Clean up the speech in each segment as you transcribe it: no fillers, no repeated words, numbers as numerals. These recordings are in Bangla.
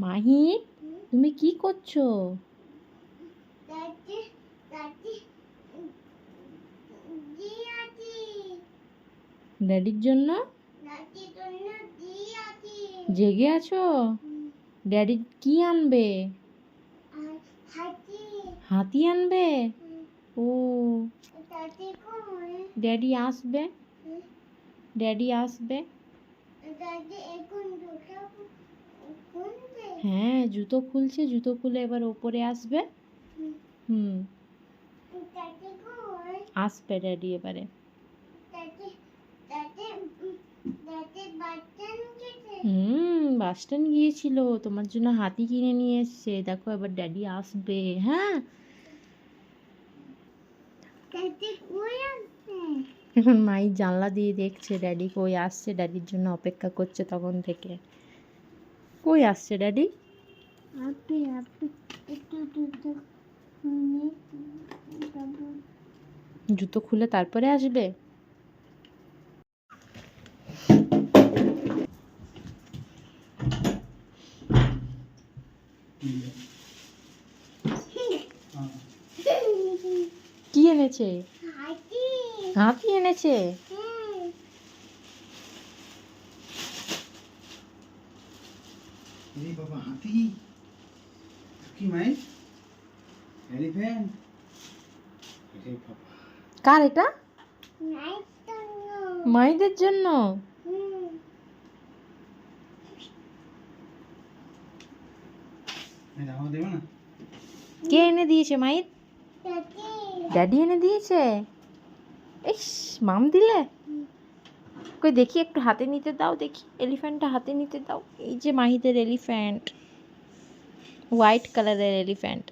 মাহি, তুমি কি করছো? ড্যাডির জন্য জেগে আছো? ড্যাডি কি আনবে? হাতি আনবে? ও, ড্যাডি আসবে, ড্যাডি আসবে। হ্যাঁ, জুতো খুলছে, জুতো খুলে এবার ওপরে আসবে। আসবে ড্যাডি এবারে। বাস স্ট্যান্ড গিয়েছিল, তোমার জন্য হাতি কিনে নিয়ে এসছে। দেখো এবার ড্যাডি আসবে। হ্যাঁ, এখন মাই জানলা দিয়ে দেখছে ড্যাডি কই আসছে, ড্যাডির জন্য অপেক্ষা করছে তখন থেকে। কই আসছে ড্যাডি? জুতো খুলে তারপরে আসবে। কি এনেছে? হাতি এনেছে। বাবা, হাতি কি মাই? এলিফ্যান্ট? কার এটা? মাইদের জন্য। কে এনে দিয়েছে মাইদ? ড্যাডি এনে দিয়েছে। ইস, মাম দিলে। কই দেখি একটু হাতে নিতে দাও, দেখি এলিফ্যান্টটা হাতে নিতে দাও। এই যে মাহিদের এলিফ্যান্ট, হোয়াইট কালারের এলিফ্যান্ট।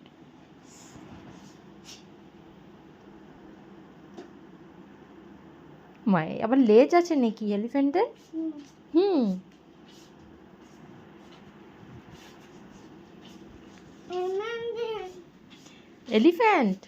মাই আবার লেজ আছে নাকি এলিফ্যান্টের? এলিফ্যান্ট